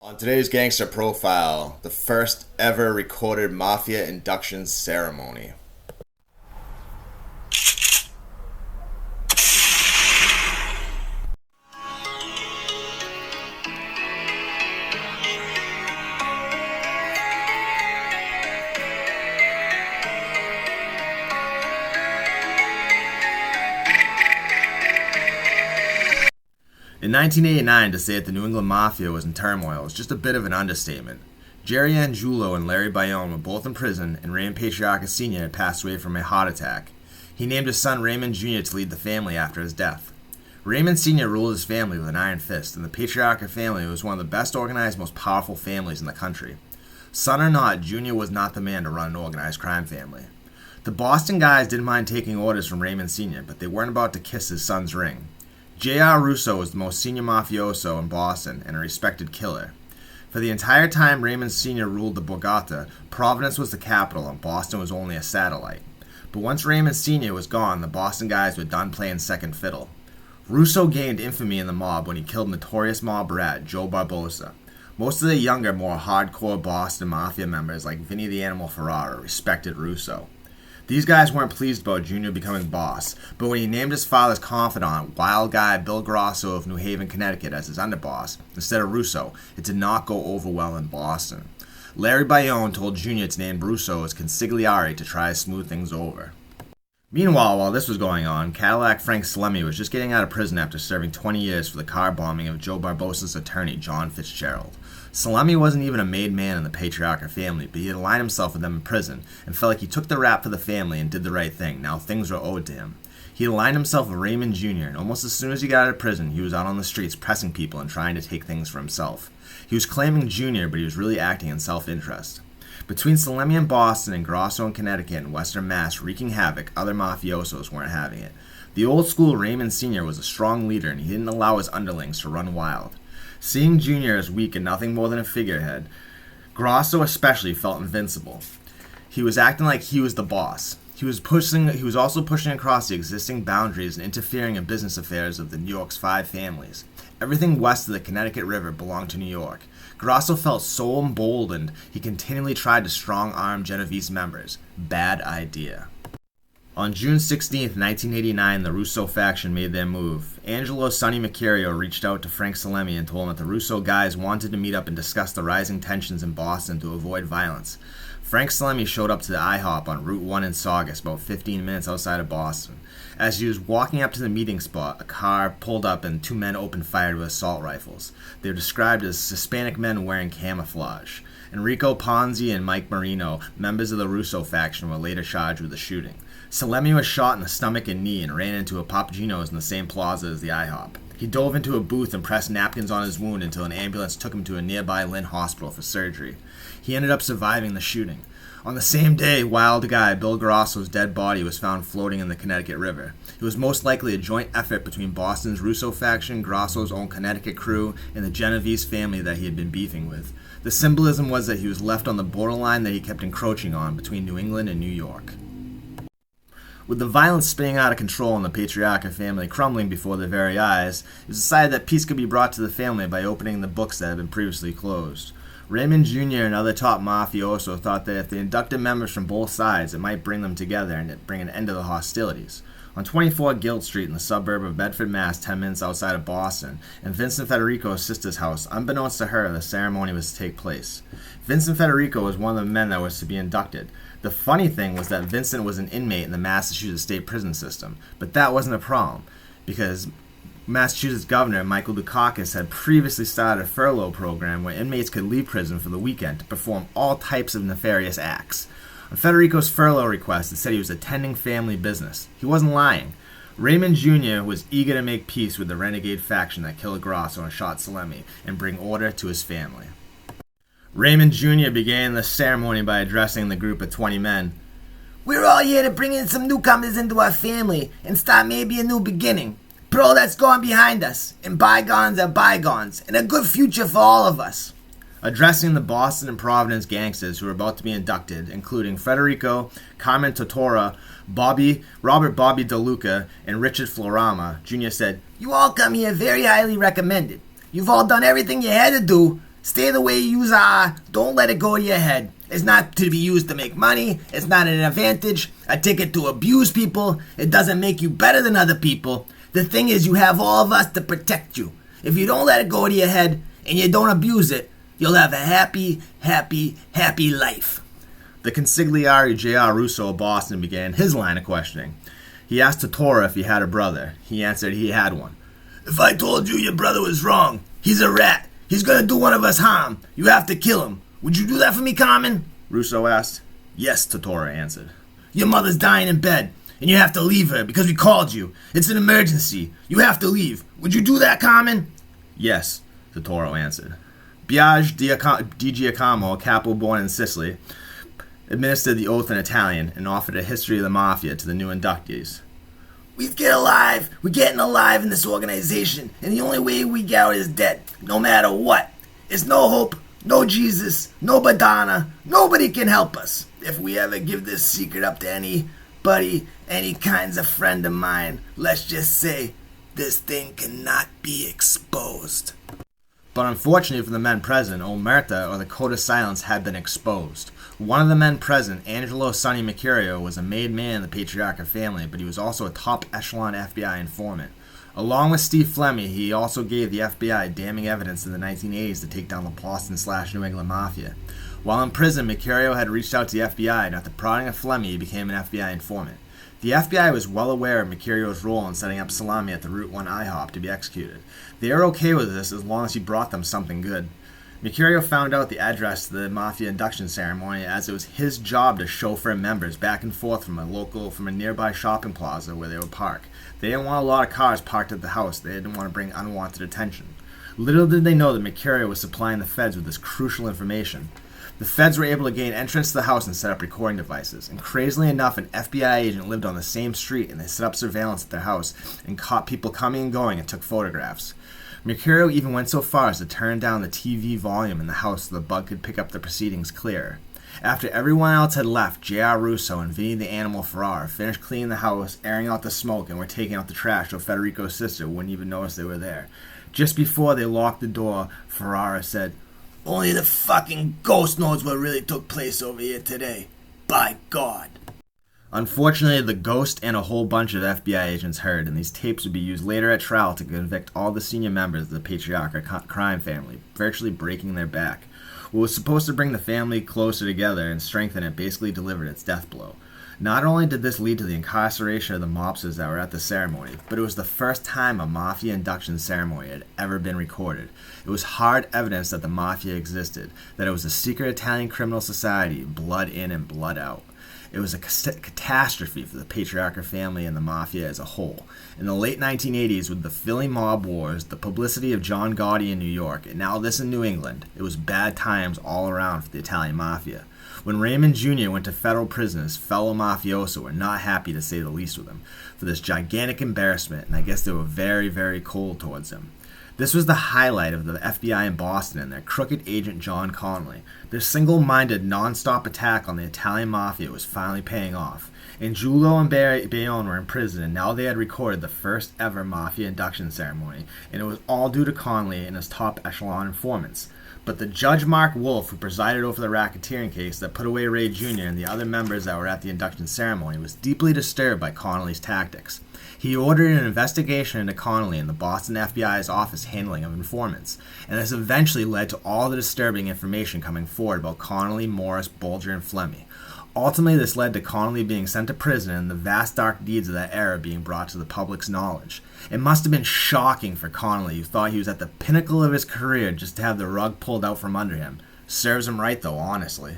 On today's Gangster Profile, the first ever recorded Mafia induction ceremony. In 1989, to say that the New England Mafia was in turmoil is just a bit of an understatement. Jerry Angiulo and Larry Bayonne were both in prison, and Raymond Patriarca Sr. had passed away from a heart attack. He named his son Raymond Jr. to lead the family after his death. Raymond Sr. ruled his family with an iron fist, and the Patriarca family was one of the best organized, most powerful families in the country. Son or not, Jr. was not the man to run an organized crime family. The Boston guys didn't mind taking orders from Raymond Sr., but they weren't about to kiss his son's ring. J.R. Russo was the most senior mafioso in Boston and a respected killer. For the entire time Raymond Sr. ruled the Borgata, Providence was the capital and Boston was only a satellite. But once Raymond Sr. was gone, the Boston guys were done playing second fiddle. Russo gained infamy in the mob when he killed notorious mob rat Joe Barbosa. Most of the younger, more hardcore Boston Mafia members like Vinny the Animal Ferrara respected Russo. These guys weren't pleased about Junior becoming boss, but when he named his father's confidant, wild guy Bill Grosso of New Haven, Connecticut, as his underboss, instead of Russo, it did not go over well in Boston. Larry Bayonne told Junior to name Russo as consigliere to try to smooth things over. Meanwhile, while this was going on, Cadillac Frank was just getting out of prison after serving 20 years for the car bombing of Joe Barbosa's attorney, John Fitzgerald. Salemi wasn't even a made man in the Patriarca family, but he had aligned himself with them in prison and felt like he took the rap for the family and did the right thing. Now things were owed to him. He aligned himself with Raymond Jr., and almost as soon as he got out of prison, he was out on the streets pressing people and trying to take things for himself. He was claiming Jr., but he was really acting in self-interest. Between Salemi in Boston and Grosso in Connecticut and Western Mass wreaking havoc, other mafiosos weren't having it. The old school Raymond Sr. was a strong leader, and he didn't allow his underlings to run wild. Seeing Jr. as weak and nothing more than a figurehead, Grosso especially felt invincible. He was acting like he was the boss. He was also pushing across the existing boundaries and interfering in business affairs of the New York's 5 families. Everything west of the Connecticut River belonged to New York. Grosso felt so emboldened, he continually tried to strong-arm Genovese members. Bad idea. On June 16, 1989, the Russo faction made their move. Angelo Sonny Mercurio reached out to Frank Salemi and told him that the Russo guys wanted to meet up and discuss the rising tensions in Boston to avoid violence. Frank Salemi showed up to the IHOP on Route 1 in Saugus, about 15 minutes outside of Boston. As he was walking up to the meeting spot, a car pulled up and 2 men opened fire with assault rifles. They were described as Hispanic men wearing camouflage. Enrico Ponzi and Mike Marino, members of the Russo faction, were later charged with the shooting. Salemi was shot in the stomach and knee and ran into a Papagino's in the same plaza as the IHOP. He dove into a booth and pressed napkins on his wound until an ambulance took him to a nearby Lynn hospital for surgery. He ended up surviving the shooting. On the same day, wild guy Bill Grosso's dead body was found floating in the Connecticut River. It was most likely a joint effort between Boston's Russo faction, Grosso's own Connecticut crew, and the Genovese family that he had been beefing with. The symbolism was that he was left on the borderline that he kept encroaching on between New England and New York. With the violence spinning out of control and the Patriarca family crumbling before their very eyes, it was decided that peace could be brought to the family by opening the books that had been previously closed. Raymond Jr. and other top mafioso thought that if they inducted members from both sides, it might bring them together and bring an end to the hostilities. On 24 Guild Street in the suburb of Bedford, Mass., 10 minutes outside of Boston, in Vincent Federico's sister's house, unbeknownst to her, the ceremony was to take place. Vincent Federico was one of the men that was to be inducted. The funny thing was that Vincent was an inmate in the Massachusetts state prison system, but that wasn't a problem, because Massachusetts Governor Michael Dukakis had previously started a furlough program where inmates could leave prison for the weekend to perform all types of nefarious acts. On Federico's furlough request, it said he was attending family business. He wasn't lying. Raymond Jr. was eager to make peace with the renegade faction that killed Grosso and shot Salemi and bring order to his family. Raymond Jr. began the ceremony by addressing the group of 20 men. "We're all here to bring in some newcomers into our family and start maybe a new beginning. Put all that's gone behind us, and bygones are bygones, and a good future for all of us." Addressing the Boston and Providence gangsters who were about to be inducted, including Federico, Carmen Totora, Robert Bobby DeLuca, and Richard Florama, Jr. said, "You all come here very highly recommended. You've all done everything you had to do Stay the way you are. Don't let it go to your head. It's not to be used to make money. It's not an advantage, a ticket to abuse people. It doesn't make you better than other people. The thing is, you have all of us to protect you. If you don't let it go to your head and you don't abuse it, you'll have a happy, happy, happy life. The consigliere J.R. Russo of Boston began his line of questioning. He asked Totora if he had a brother. He answered he had one. If I told you your brother was wrong, he's a rat. He's gonna do one of us harm. You have to kill him. Would you do that for me, Carmen? Russo asked. Yes, Totora answered. Your mother's dying in bed, and you have to leave her because we called you. It's an emergency. You have to leave. Would you do that, Carmen? Yes, Totora answered. Biagio di Giacomo, a capo born in Sicily, administered the oath in Italian and offered a history of the Mafia to the new inductees. We're getting alive in this organization, and the only way we get out is dead, no matter what. It's no hope, no Jesus, no Madonna, nobody can help us. If we ever give this secret up to anybody, any kinds of friend of mine, let's just say, this thing cannot be exposed. But unfortunately for the men present, Omerta, or the Code of Silence, had been exposed. One of the men present, Angelo Sonny Mercurio, was a made man in the Patriarca family, but he was also a top echelon FBI informant. Along with Steve Flemmi, he also gave the FBI damning evidence in the 1980s to take down the Boston/New England Mafia. While in prison, Mercurio had reached out to the FBI, and after prodding of Flemmi, he became an FBI informant. The FBI was well aware of Mercurio's role in setting up Salami at the Route 1 IHOP to be executed. They were okay with this as long as he brought them something good. Mercurio found out the address to the Mafia induction ceremony as it was his job to chauffeur members back and forth from a nearby shopping plaza where they would park. They didn't want a lot of cars parked at the house. They didn't want to bring unwanted attention. Little did they know that Mercurio was supplying the feds with this crucial information. The feds were able to gain entrance to the house and set up recording devices. And crazily enough, an FBI agent lived on the same street, and they set up surveillance at their house and caught people coming and going and took photographs. Mercurio even went so far as to turn down the TV volume in the house so the bug could pick up the proceedings clearer. After everyone else had left, J.R. Russo and Vinny the Animal Ferrara finished cleaning the house, airing out the smoke, and were taking out the trash so Federico's sister wouldn't even notice they were there. Just before they locked the door, Ferrara said, "Only the fucking ghost knows what really took place over here today. By God." Unfortunately, the ghost and a whole bunch of FBI agents heard, and these tapes would be used later at trial to convict all the senior members of the Patriarca crime family, virtually breaking their back. What was supposed to bring the family closer together and strengthen it basically delivered its death blow. Not only did this lead to the incarceration of the mobsters that were at the ceremony, but it was the first time a Mafia induction ceremony had ever been recorded. It was hard evidence that the Mafia existed, that it was a secret Italian criminal society, blood in and blood out. It was a catastrophe for the Patriarca family and the Mafia as a whole. In the late 1980s, with the Philly mob wars, the publicity of John Gotti in New York, and now this in New England, it was bad times all around for the Italian Mafia. When Raymond Jr. went to federal prison, his fellow mafioso were not happy, to say the least, with him for this gigantic embarrassment, and I guess they were very, very cold towards him. This was the highlight of the FBI in Boston and their crooked agent John Connolly. Their single-minded, non-stop attack on the Italian Mafia was finally paying off. Angiulo and Bayonne were in prison, and now they had recorded the first ever Mafia induction ceremony, and it was all due to Connolly and his top echelon informants. But the Judge Mark Wolf, who presided over the racketeering case that put away Ray Jr. and the other members that were at the induction ceremony, was deeply disturbed by Connolly's tactics. He ordered an investigation into Connolly and the Boston FBI's office handling of informants, and this eventually led to all the disturbing information coming forward about Connolly, Morris, Bolger, and Flemmi. Ultimately, this led to Connolly being sent to prison and the vast dark deeds of that era being brought to the public's knowledge. It must have been shocking for Connolly, who thought he was at the pinnacle of his career, just to have the rug pulled out from under him. Serves him right, though, honestly.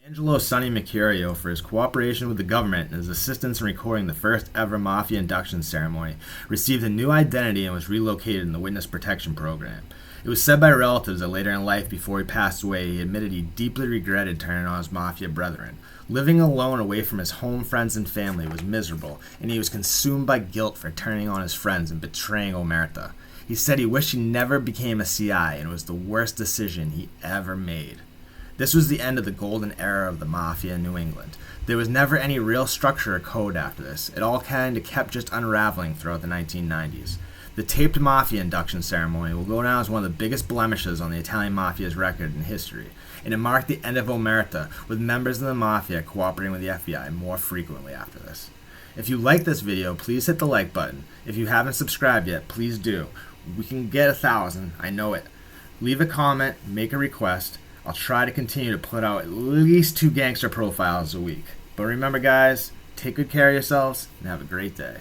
Angelo Sonny Mercurio, for his cooperation with the government and his assistance in recording the first ever Mafia induction ceremony, received a new identity and was relocated in the Witness Protection Program. It was said by relatives that later in life, before he passed away, he admitted he deeply regretted turning on his Mafia brethren. Living alone away from his home, friends, and family was miserable, and he was consumed by guilt for turning on his friends and betraying Omerta. He said he wished he never became a CI, and it was the worst decision he ever made. This was the end of the golden era of the Mafia in New England. There was never any real structure or code after this. It all kind of kept just unraveling throughout the 1990s. The taped Mafia induction ceremony will go down as one of the biggest blemishes on the Italian Mafia's record in history, and it marked the end of Omerta, with members of the Mafia cooperating with the FBI more frequently after this. If you like this video, please hit the like button. If you haven't subscribed yet, please do. We can get 1,000, I know it. Leave a comment, make a request. I'll try to continue to put out at least 2 Gangster Profiles a week. But remember guys, take good care of yourselves and have a great day.